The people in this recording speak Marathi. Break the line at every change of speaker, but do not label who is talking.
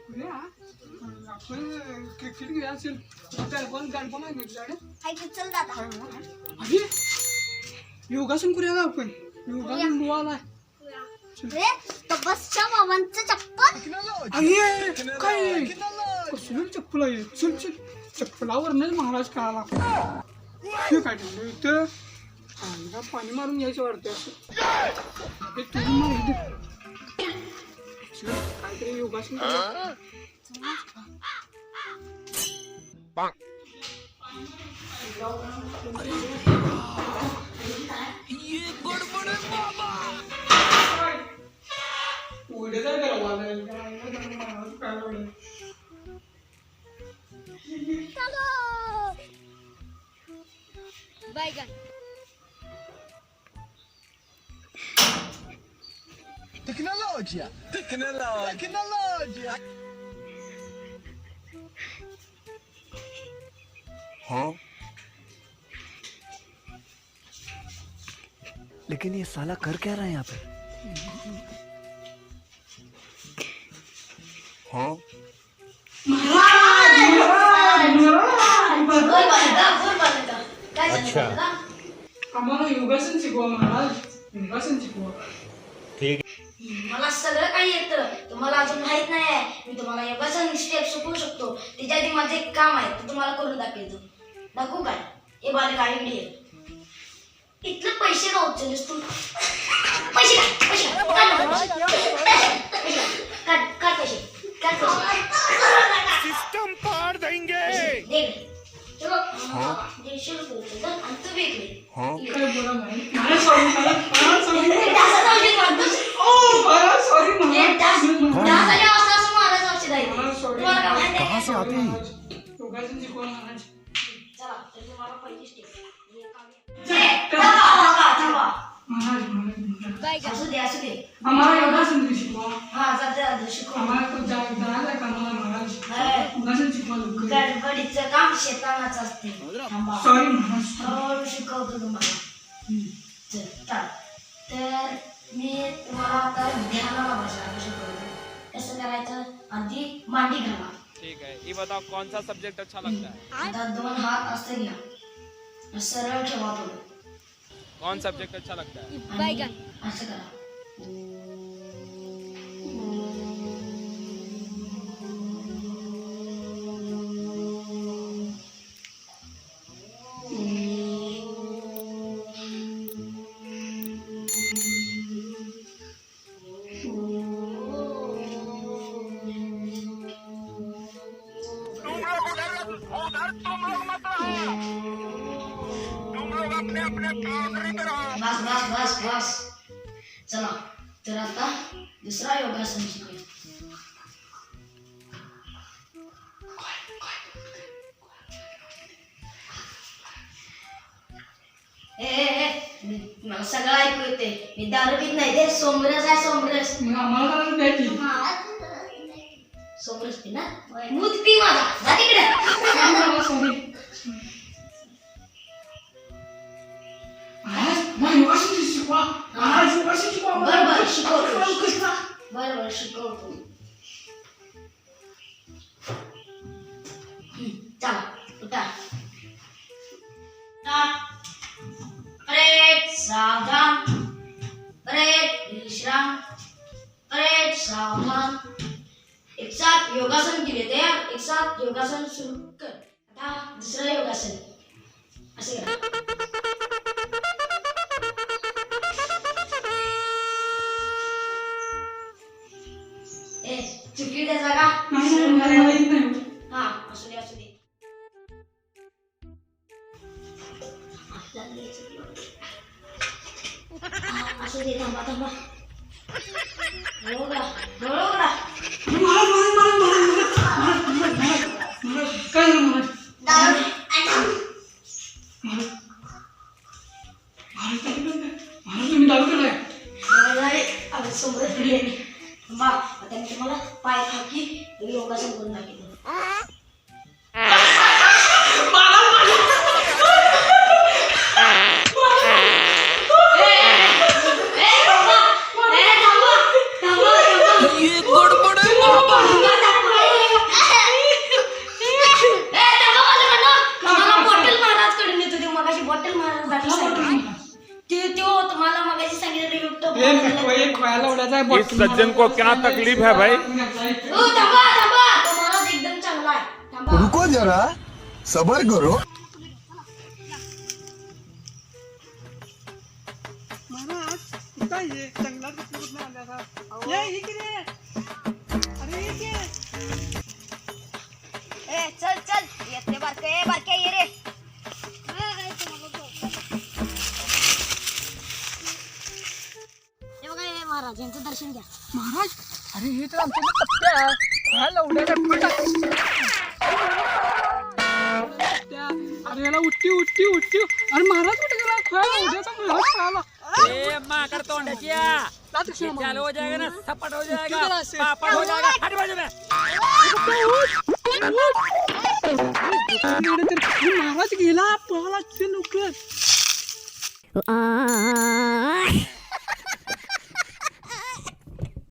आपण क्रिकेट घेऊया असेल गणपण आहे तुझ्याकडे
चल दादा
अरे योगासन करूया का आपण योगासन बुवाला
बसच्या मामांचं चप्पल
अरे काय कसलं चप्पल आहे चल चल चप्पलावर नाही महाराज कळाला हे काय ठेवलं इथं अंगा पाणी मारून यायचं वाटतं असं हे तुम्ही माहिती काहीतरी योगासन करूया
ये गड़बड़ है बाबा
उलटे काय करावं
बैगन
टेक्नोलॉजिया टेक्नोलॉजिया हाँ लेकिन ये साला कर क्या रहा है यहाँ पे हाँ
अच्छा
आम्हाला योगासन शिकवा महाराज योगासन शिकवा
ठीक
मला सगळं काही येतं तुम्हाला अजून माहित नाही आहे मी तुम्हाला योगासन स्टेप शिकवू शकतो त्याच्या आधी माझं एक काम आहे ते तुम्हाला करून दाखवतो नको काय हे बालिका आईडी आहे इतले पैसे नव्हते तू पैसे काढ पैसे
सिस्टम पार देंगे
देख चलो 150 रुपये आणि तू वेगळे
काय बोला महाराज सॉरी महाराज सॉरी
कहाँ से आते हैं
योगासन शिकवा महाराज हमारा योगासन शिकवा हमारा तो जायला का महाराज योगासन शिकवा
गडबडीचं काम शेतानाच असते
सॉरी महाराज
हळूहळू शिकवतो तुम्हाला तर मी तुम्हाला आता ध्यानाला बसवायला शिकवतो कसं करायचं आधी मांडी घाला
ठीक है ये बताओ कौन सा सब्जेक्ट अच्छा लगता है
आता दोन हात असे घ्या सरळ ठेवा थोडं
कौन सब्जेक्ट अच्छा लगता है
आणि असं करा बस चला तर आता दुसरा योगासन शिकूया मला सगळं ऐकू येते मी दारू पीत नाही ते सोमरस आहे सोमरस
आम्हाला द्यायची
सोमरस पी ना मूत पी माझा जा तिकडे
सॉरी योगासन शिकवा महाराज योगासन शिकवा
बरोबर शिकवतो बरोबर शिकवतो चला उठा परेड सावधान परेड विश्राम परेड सावधान एक साथ योगासन केले तयार एक साथ योगासन सुरू कर आता दुसरं योगासन असे करा चुकी त्या जागा हा असू दे असू दे थांबा हळूहळू
काय महाराज तुम्ही दारू केलाय
समोर फिरले आता मी तुम्हाला पाय खाकी योगासन करून दाखवतो
ये गड़बड़ है बाबा
महाराज आहे
इस
बॉटल
सज्जन को क्या तकलीफ है भाई?
हो थांबा थांबा, तो महाराज एकदम चांगला आहे. थांबा.
रुको जरा सबर करो.
महाराज कुठं आहे जंगलात कुठं आल्या का ये इकडे अरे ये
ए चल चल येते बारके ये रे. हे बघा हे महाराज यांचं दर्शन घ्या.
महाराज अरे हे तर आमच्या पत्त्या काय लवड्या गटपट अरे याला उठती अरे महाराज कुठे गेला काय उद्याचा महाराज कळाला
माकर तोंडाच्या
लाथ कशाला मारली?
चालू हो जाएगा ना थप्पड़ हो
किधर
जाएगा
ऐसे?
पापड़ हो जाएगा हट बाजू में
महाराज गेला पळाला लवकर